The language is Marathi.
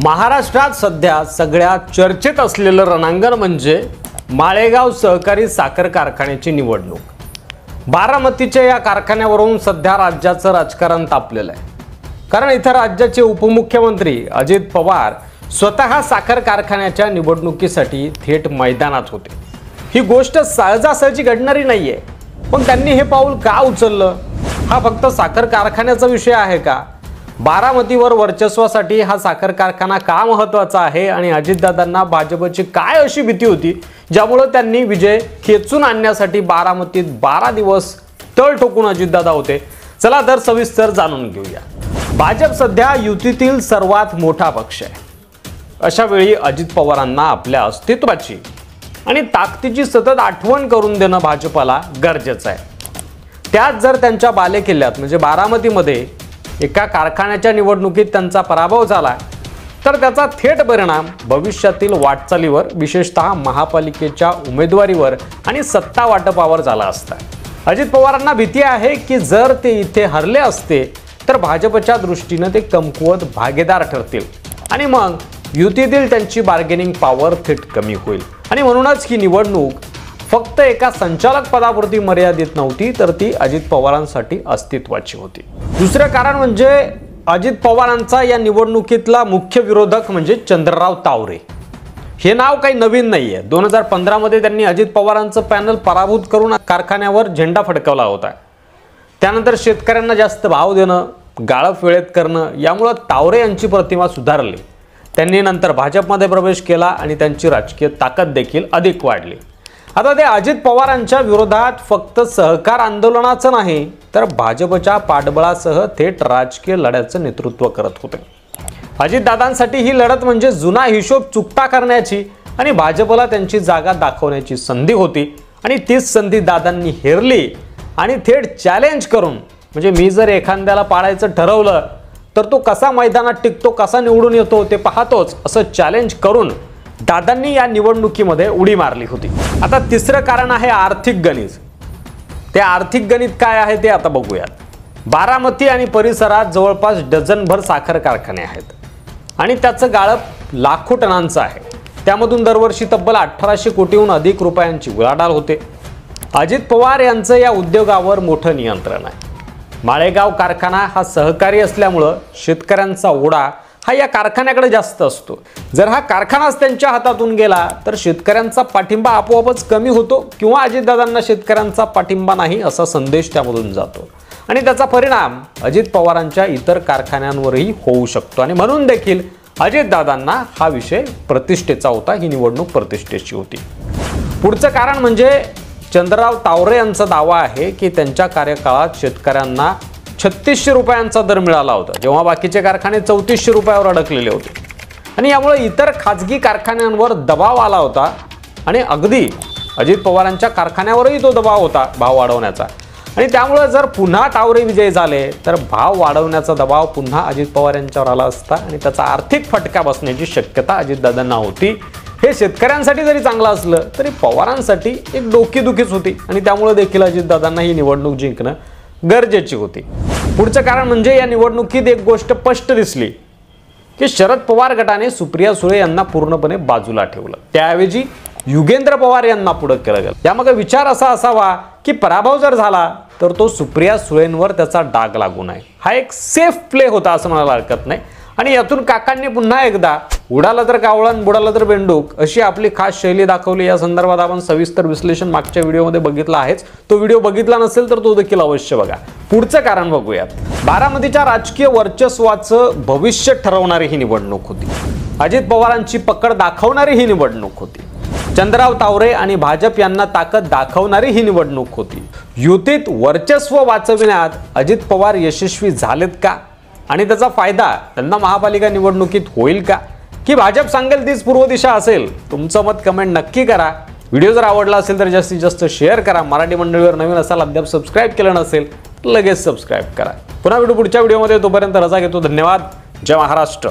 महाराष्ट्रात सध्या सगळ्यात चर्चेत असलेलं रणांगण म्हणजे माळेगाव सहकारी साखर कारखान्याची निवडणूक। बारामतीच्या या कारखान्यावरून सध्या राज्याचं राजकारण तापलेलं आहे, कारण इथं राज्याचे उपमुख्यमंत्री अजित पवार स्वतः साखर कारखान्याच्या निवडणुकीसाठी थेट मैदानात होते। ही गोष्ट सहजासहजी घडणारी नाहीये, पण त्यांनी हे पाऊल का उचललं? हा फक्त साखर कारखान्याचा विषय आहे का? बारामतीवर वर्चस्वासाठी हा साखर कारखाना का महत्त्वाचा आहे आणि अजितदादांना भाजपची काय अशी भीती होती ज्यामुळे त्यांनी विजय खेचून आणण्यासाठी बारामतीत 12 दिवस तळ ठोकून अजितदादा होते? चला तर सविस्तर जाणून घेऊया। भाजप सध्या युतीतील सर्वात मोठा पक्ष आहे। अशा वेळी अजित पवारांना आपल्या अस्तित्वाची आणि ताकदीची सतत आठवण करून देणं भाजपला गरजेचं आहे। त्यात जर त्यांच्या बालेकिल्ल्यात म्हणजे बारामतीमध्ये एका कारखान्याच्या निवडणुकीत त्यांचा पराभव झाला तर त्याचा थेट परिणाम भविष्यातील वाटचालीवर, विशेषतः महापालिकेच्या उमेदवारीवर आणि सत्ता वाटपावर झाला असता। अजित पवारांना भीती आहे की जर ते इथे हरले असते तर भाजपच्या दृष्टीने ते कमकुवत भागीदार ठरतील आणि मग युतीतील त्यांची बार्गेनिंग पॉवर थेट कमी होईल। आणि म्हणूनच ही निवडणूक फक्त एका संचालक पदापुरती मर्यादित नव्हती, तर ती अजित पवारांसाठी अस्तित्वाची होती। दुसरं कारण म्हणजे अजित पवारांचा या निवडणुकीतला मुख्य विरोधक म्हणजे चंद्रराव तावरे। हे नाव काही नवीन नाहीये। 2015 मध्ये त्यांनी अजित पवारांचं पॅनल पराभूत करून कारखान्यावर झेंडा फडकवला होता। त्यानंतर शेतकऱ्यांना जास्त भाव देणं, गाळप वेळेत करणं यामुळे तावरे यांची प्रतिमा सुधारली। त्यांनी नंतर भाजपमध्ये प्रवेश केला आणि त्यांची राजकीय ताकद देखील अधिक वाढली। आता ते अजित पवारांच्या विरोधात फक्त सहकार आंदोलनाचं नाही तर भाजपच्या पाठबळासह थेट राजकीय लढ्याचं नेतृत्व करत होते। अजितदादांसाठी ही लढत म्हणजे जुना हिशोब चुकता करण्याची आणि भाजपला त्यांची जागा दाखवण्याची संधी होती आणि तीच संधी दादांनी हेरली आणि थेट चॅलेंज करून, म्हणजे मी जर एखाद्याला पाडायचं ठरवलं तर तो कसा मैदानात टिकतो, कसा निवडून येतो ते पाहतोच, असं चॅलेंज करून दादांनी या निवडणुकीमध्ये उडी मारली होती। आता तिसरं कारण आहे आर्थिक गणित। ते आर्थिक गणित काय आहे ते आता बघूयात। बारामती आणि परिसरात जवळपास डझनभर साखर कारखाने आहेत आणि त्याचं गाळप लाखो टनांचं आहे। त्यामधून दरवर्षी तब्बल 1800 कोटीहून अधिक रुपयांची उलाढाल होते। अजित पवार यांचं या उद्योगावर मोठं नियंत्रण आहे। माळेगाव कारखाना हा सहकारी असल्यामुळं शेतकऱ्यांचा ओढा हा या कारखान्याकडे जास्त असतो। जर हा कारखानाच त्यांच्या हातातून गेला तर शेतकऱ्यांचा पाठिंबा आपोआपच कमी होतो किंवा अजितदादांना शेतकऱ्यांचा पाठिंबा नाही असा संदेश त्यामधून जातो आणि त्याचा परिणाम अजित पवारांच्या इतर कारखान्यांवरही होऊ शकतो। आणि म्हणून देखील अजितदादांना हा विषय प्रतिष्ठेचा होता, ही निवडणूक प्रतिष्ठेची होती। पुढचं कारण म्हणजे चंद्रराव तावरे यांचा दावा आहे की त्यांच्या कार्यकाळात शेतकऱ्यांना 3600 रुपयांचा दर मिळाला होता, जेव्हा बाकीचे कारखाने 3400 रुपयावर अडकलेले होते आणि यामुळे इतर खाजगी कारखान्यांवर दबाव आला होता आणि अगदी अजित पवारांच्या कारखान्यावरही तो दबाव होता भाव वाढवण्याचा। आणि त्यामुळे जर पुन्हा तावरे विजयी झाले तर भाव वाढवण्याचा दबाव पुन्हा अजित पवार यांच्यावर आला असता आणि त्याचा आर्थिक फटका बसण्याची शक्यता अजितदादांना होती। हे शेतकऱ्यांसाठी जरी चांगलं असलं तरी पवारांसाठी एक डोकेदुखीच होती आणि त्यामुळे देखील अजितदादांना ही निवडणूक जिंकणं गरजेची होती। पुढचं कारण म्हणजे या निवडणुकीत एक गोष्ट स्पष्ट दिसली की शरद पवार गटाने सुप्रिया सुळे यांना पूर्णपणे बाजूला ठेवलं, त्याऐवजी युगेंद्र पवार यांना पुढे केलं गेलं। यामागे विचार असा असावा की पराभव जर झाला तर तो सुप्रिया सुळेंवर त्याचा डाग लागू नये। हा एक सेफ प्ले होता असं म्हणायला हरकत नाही आणि यातून काकांनी पुन्हा एकदा उडाला तर कावळण, बुडाला तर बेंडूक अशी आपली खास शैली दाखवली। या संदर्भात आपण सविस्तर विश्लेषण मागच्या व्हिडिओमध्ये बघितलं आहेच। तो व्हिडिओ बघितला नसेल तर तो देखील अवश्य बघा। पुढचं कारण बघूयात। बारामतीच्या राजकीय वर्चस्वाचं भविष्य ठरवणारी ही निवडणूक होती। अजित पवारांची पकड दाखवणारी ही निवडणूक होती। चंद्रराव तावरे आणि भाजप यांना ताकद दाखवणारी ही निवडणूक होती। युतीत वर्चस्व वाचविण्यात अजित पवार यशस्वी झालेत का आणि त्याचा फायदा त्यांना महापालिका निवडणुकीत होईल का, की भाजप सांगेल तीच पूर्व दिशा असेल? तुमचं मत कमेंट नक्की करा। व्हिडिओ जर आवडला असेल तर जास्तीत जास्त शेअर करा। मराठी मंडळीवर नवीन असाल, अद्याप सबस्क्राईब केलं नसेल तर लगेच सबस्क्राईब करा। पुन्हा पुढच्या व्हिडिओमध्ये, तोपर्यंत रजा घेतो। धन्यवाद। जय महाराष्ट्र।